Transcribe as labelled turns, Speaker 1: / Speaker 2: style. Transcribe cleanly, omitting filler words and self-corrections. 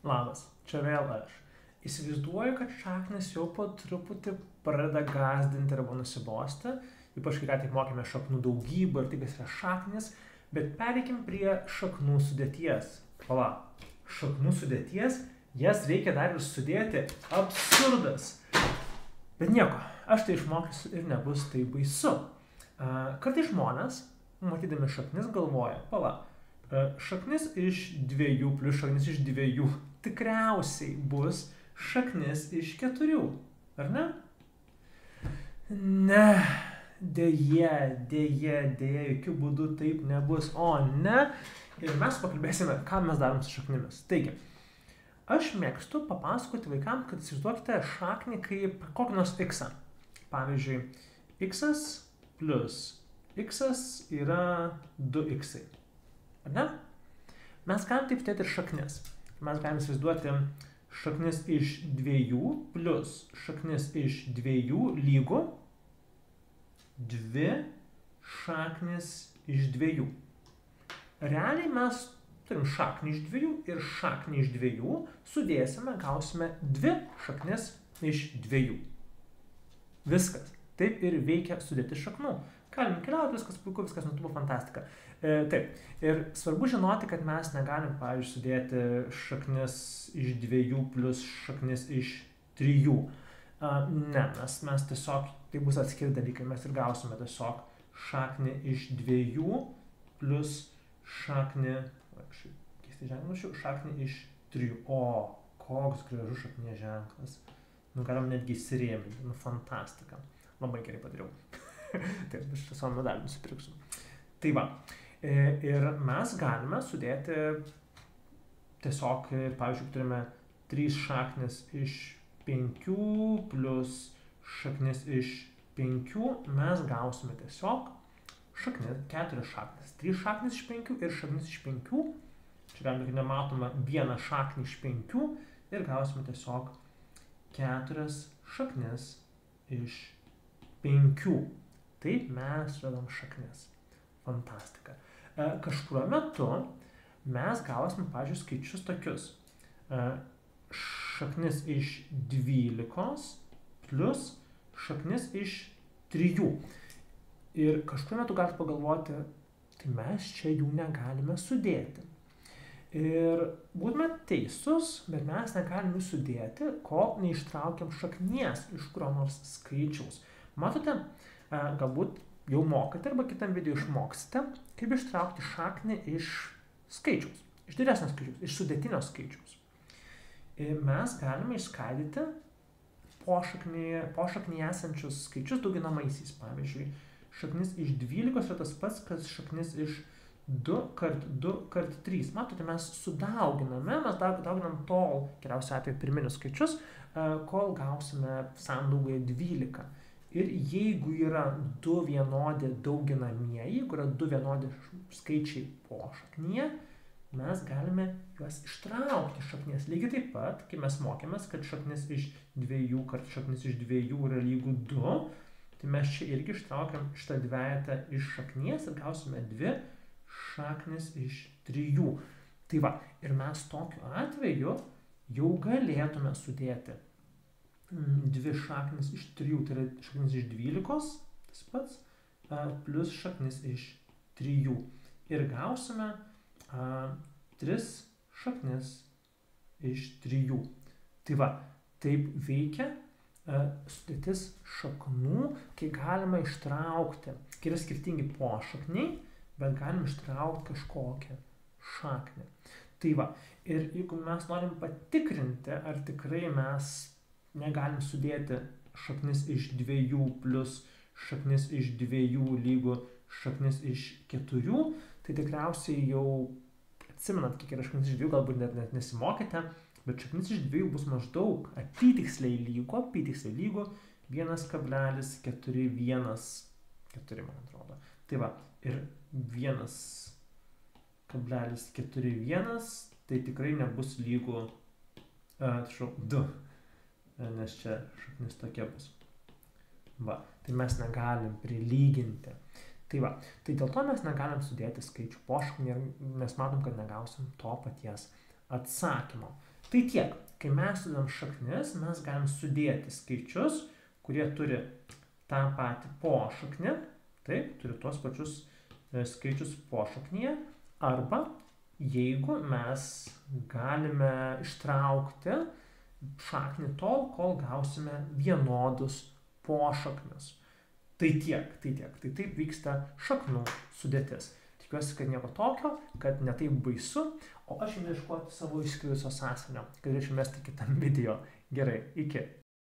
Speaker 1: Labas, čia vėl aš. Įsivaizduoju, kad šaknis jau po truputį pradeda gąsdinti arba nusibosti, ypač kai ką tik mokėme šaknų daugybą ir tai, kas yra šaknis, bet pereikim prie šaknų sudėties. Pala, šaknų sudėties, jas reikia dar ir sudėti. Absurdas. Bet nieko, aš tai išmokysiu ir nebus tai baisu. Kartais žmonės, matydami šaknis, galvoja, pala, šaknis iš 2 plus šaknis iš 2 tikriausiai bus šaknis iš 4, ar ne? Ne, dėje, jokių būdų taip nebus, o ne. Ir mes pakalbėsime, ką mes darom su šaknimis. Taigi, aš mėgstu papasakoti vaikams, kad įsivaizduokite šaknį kaip kokį nors x. Pavyzdžiui, x plus x yra 2x. Ar ne? Mes galim taip turėti ir šaknis. Mes galim įsivaizduoti šaknis iš 2 plus šaknis iš 2 lygu 2 šaknis iš 2. Realiai mes turim šaknį iš 2 ir šaknį iš 2 sudėsime, gausime 2 šaknis iš 2. Viskas. Taip ir veikia sudėti šaknų. Galim keliauti, viskas puiku, viskas nutubo fantastika. Taip. Ir svarbu žinoti, kad mes negalim, pavyzdžiui, sudėti šaknis iš 2 plus šaknis iš 3. Ne, mes tiesiog, tai bus atskiri dalykai, mes ir gausime tiesiog šaknį iš 2 plus šaknį, keistai ženklušiu, šaknį iš 3. O, koks gražus šaknės ženklas. Galim netgi įsirėminti, fantastika. Labai gerai padariau. Taip, aš savo medalį nusipirksiu. Tai va, ir mes galime sudėti tiesiog, pavyzdžiui, turime 3 šaknis iš 5 plus šaknis iš 5, mes gausime tiesiog šaknis, 4 šaknis. 3 šaknis iš 5 ir šaknis iš 5. Čia galime, nematome, 1 šaknį iš 5 ir gausime tiesiog 4 šaknis iš 5. Taip mes radom šaknis. Fantastika. Kažkurio metu mes gausime, pavyzdžiui, skaičius tokius. Šaknis iš 12 plus šaknis iš 3. Ir kažkurio metu galite pagalvoti, tai mes čia jų negalime sudėti. Ir būtume teisus, bet mes negalim jų sudėti, kol neištraukiam šaknies iš kurio nors skaičiaus. Matote, galbūt jau mokate arba kitam video išmoksite, kaip ištraukti šaknį iš skaičiaus, iš didesnio skaičiaus, iš sudėtinio skaičiaus. Ir mes galime išskaidyti pošaknyje esančius skaičius dauginamaisiais. Pavyzdžiui, šaknis iš 12 yra tas pats, kas šaknis iš 2 kart 2 kart 3. Matote, mes sudauginame, mes dauginam tol, geriausiu atveju pirminius skaičius, kol gausime sandaugoje 12. Ir jeigu yra 2 vienodi dauginamieji, jeigu yra 2 vienodi skaičiai pošaknyje, mes galime juos ištraukti iš šaknies. Lygiai taip pat, kai mes mokėmės, kad šaknis iš 2 kart šaknis iš 2 yra lygu 2, tai mes čia irgi ištraukiam šitą dvejetą iš šaknies ir gausime 2 šaknis iš 3. Tai va, ir mes tokiu atveju jau galėtume sudėti 2 šaknis iš 3, tai yra šaknis iš 12, tas pats, plus šaknis iš 3. Ir gausime 3 šaknis iš 3. Tai va, taip veikia sudėtis šaknų, kai galima ištraukti, kai yra skirtingi pošakniai, bet galim ištraukti kažkokią šaknį. Tai va, ir jeigu mes norim patikrinti, ar tikrai mes negalim sudėti šaknis iš 2 plus šaknis iš 2 lygu šaknis iš 4, tai tikriausiai jau atsimenat, kiek yra šaknis iš 2, galbūt net nesimokėte, bet šaknis iš 2 bus maždaug apytiksliai lygu 1,414, man atrodo. Tai va, ir 1,41, tai tikrai nebus lygu 2. Nes čia šaknis tokia bus. Va, tai mes negalim prilyginti. Tai va, tai dėl to mes negalim sudėti skaičių pošaknį ir mes matom, kad negausim to paties atsakymo. Tai tiek. Kai mes sudedam šaknis, mes galim sudėti skaičius, kurie turi tą patį pošaknį, taip, turi tuos pačius skaičius pošaknyje, arba jeigu mes galime ištraukti šaknį tol, kol gausime vienodus pošaknius. Tai tiek. Tai taip vyksta šaknų sudėtis. Tikiuosi, kad nieko tokio, kad ne taip baisu, o aš jums ieškoti savo išskridusio sąsiuvinio, kad galėčiau mesti kitam video. Gerai, iki.